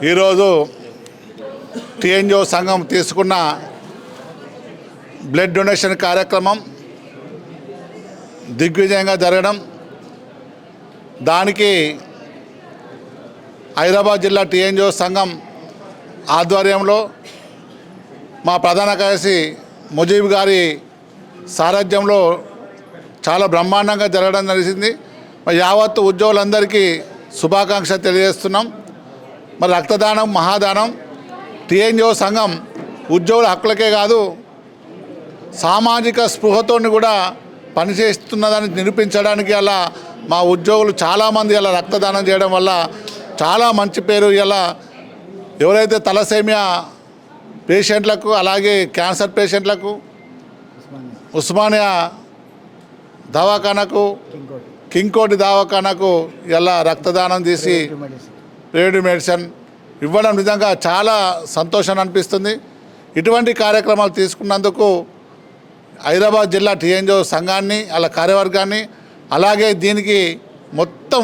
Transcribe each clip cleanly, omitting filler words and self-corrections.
ఈరోజు టీఎన్జిఓ సంఘం తీసుకున్న బ్లడ్ డొనేషన్ కార్యక్రమం దిగ్విజయంగా జరగడం, దానికి హైదరాబాద్ జిల్లా టీఎన్జిఓ సంఘం ఆధ్వర్యంలో మా ప్రధాన కార్యదర్శి ముజీబ్ గారి సారథ్యంలో చాలా బ్రహ్మాండంగా జరగడం జరిగింది. యావత్తు ఉద్యోగులందరికీ శుభాకాంక్షలు తెలియజేస్తున్నాం. మరి రక్తదానం మహాదానం. టీఎన్జిఓ సంఘం ఉద్యోగుల హక్కులకే కాదు, సామాజిక స్పృహతోని కూడా పనిచేస్తున్నదాన్ని నిరూపించడానికి అలా మా ఉద్యోగులు చాలామంది అలా రక్తదానం చేయడం వల్ల చాలా మంచి పేరు. ఇలా ఎవరైతే తలసేమియా పేషెంట్లకు, అలాగే క్యాన్సర్ పేషెంట్లకు, ఉస్మానియా దవాఖానకు, కింగ్కోటి దవాఖానకు ఇలా రక్తదానం చేసి ప్రైవేట్ మెడిసిన్ ఇవ్వడం నిజంగా చాలా సంతోషం అనిపిస్తుంది. ఇటువంటి కార్యక్రమాలు తీసుకున్నందుకు హైదరాబాద్ జిల్లా టీఎన్జిఓ సంఘాన్ని, అలా కార్యవర్గాన్ని, అలాగే దీనికి మొత్తం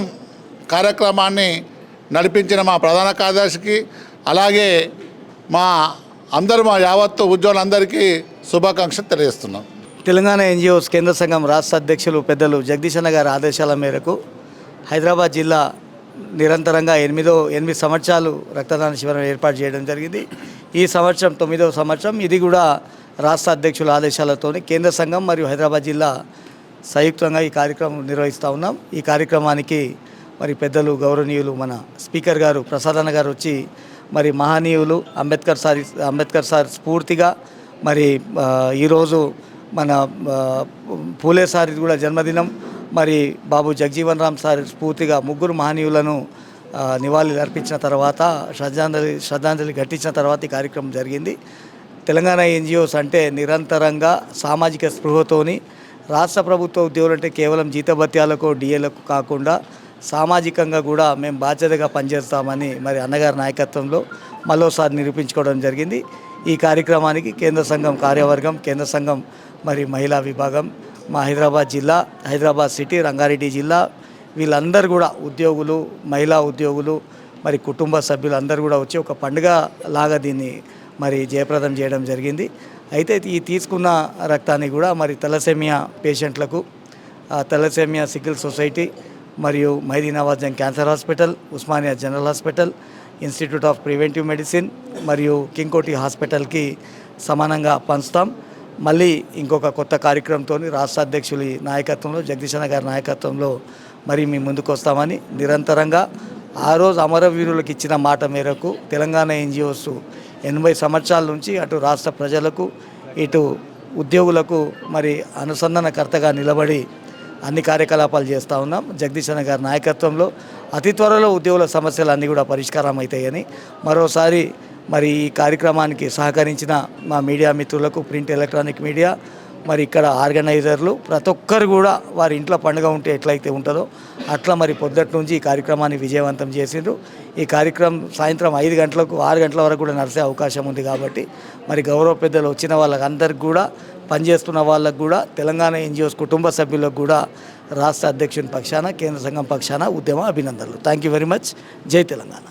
కార్యక్రమాన్ని నడిపించిన మా ప్రధాన కార్యదర్శికి, అలాగే మా యావత్తు ఉద్యోగులందరికీ శుభాకాంక్షలు తెలియజేస్తున్నాం. తెలంగాణ ఎన్జిఓస్ కేంద్ర సంఘం రాష్ట్ర అధ్యక్షులు పెద్దలు జగదీష్ అన్న గారి ఆదేశాల మేరకు హైదరాబాద్ జిల్లా నిరంతరంగా 8 సంవత్సరాలు రక్తదాన శిబిరం ఏర్పాటు చేయడం జరిగింది. ఈ సంవత్సరం 9వ సంవత్సరం. ఇది కూడా రాష్ట్ర అధ్యక్షుల ఆదేశాలతో కేంద్ర సంఘం మరియు హైదరాబాద్ జిల్లా సంయుక్తంగా ఈ కార్యక్రమం నిర్వహిస్తూ ఉన్నాం. ఈ కార్యక్రమానికి మరి పెద్దలు గౌరవనీయులు మన స్పీకర్ గారు ప్రసాదన్న గారు వచ్చి మరి మహనీయులు అంబేద్కర్ సార్ స్ఫూర్తిగా మరి ఈరోజు మన పూలే సార్ కూడా జన్మదినం, మరి బాబు జగజీవన్ రామ్ సార్ స్ఫూర్తిగా ముగ్గురు మహనీయులను నివాళులు అర్పించిన తర్వాత శ్రద్ధాంజలి ఘటించిన తర్వాత ఈ కార్యక్రమం జరిగింది. తెలంగాణ ఎన్జిఓస్ అంటే నిరంతరంగా సామాజిక స్పృహతోని రాష్ట్ర ప్రభుత్వ ఉద్యోగులు అంటే కేవలం జీతభత్యాలకు డిఏలకు కాకుండా సామాజికంగా కూడా మేము బాధ్యతగా పనిచేస్తామని మరి అన్నగారి నాయకత్వంలో మరోసారి నిరూపించుకోవడం జరిగింది. ఈ కార్యక్రమానికి కేంద్ర సంఘం కార్యవర్గం, కేంద్ర సంఘం మరి మహిళా విభాగం, మా హైదరాబాద్ జిల్లా, హైదరాబాద్ సిటీ, రంగారెడ్డి జిల్లా వీళ్ళందరూ కూడా ఉద్యోగులు, మహిళా ఉద్యోగులు, మరి కుటుంబ సభ్యులు అందరూ కూడా వచ్చి ఒక పండుగ లాగా దీన్ని మరి జయప్రదం చేయడం జరిగింది. అయితే ఈ తీసుకున్న రక్తాన్ని కూడా మరి తలసేమియా పేషెంట్లకు తలసేమియా సికిల్ సొసైటీ మరియు మైదీనాబాద్ జంగ్ cancer hospital, Osmania general hospital, institute of preventive medicine మరియు కింగ్కోటి హాస్పిటల్కి సమానంగా పంచుతాం. మళ్ళీ ఇంకొక కొత్త కార్యక్రమంతో రాష్ట్ర అధ్యక్షుల నాయకత్వంలో, జగదీష్ అన్న గారి నాయకత్వంలో మరి మేము ముందుకు వస్తామని నిరంతరంగా ఆ రోజు అమరవీరులకు ఇచ్చిన మాట మేరకు తెలంగాణ ఎన్జిఓస్ 80 సంవత్సరాల నుంచి అటు రాష్ట్ర ప్రజలకు, ఇటు ఉద్యోగులకు మరి అనుసంధానకర్తగా నిలబడి అన్ని కార్యకలాపాలు చేస్తూ ఉన్నాం. జగదీష్ అన్న గారి నాయకత్వంలో అతి త్వరలో ఉద్యోగుల సమస్యలు అన్నీ కూడా పరిష్కారం అవుతాయని మరోసారి మరి ఈ కార్యక్రమానికి సహకరించిన మా మీడియా మిత్రులకు, ప్రింట్ ఎలక్ట్రానిక్ మీడియా, మరి ఇక్కడ ఆర్గనైజర్లు ప్రతి ఒక్కరు కూడా వారి ఇంట్లో పండుగ ఉంటే ఎట్లయితే ఉంటుందో అట్లా మరి పొద్దుటి నుంచి ఈ కార్యక్రమాన్ని విజయవంతం చేసిండ్రు. ఈ కార్యక్రమం సాయంత్రం 5 గంటలకు 6 గంటల వరకు కూడా నడిచే అవకాశం ఉంది. కాబట్టి మరి గౌరవ పెద్దలు వచ్చిన వాళ్ళందరికీ కూడా, పనిచేస్తున్న వాళ్ళకు కూడా, తెలంగాణ ఎన్జిఓస్ కుటుంబ సభ్యులకు కూడా రాష్ట్ర అధ్యక్షుని పక్షాన, కేంద్ర సంఘం పక్షాన ఉద్యమ అభినందనలు. Thank you very much. జై తెలంగాణ.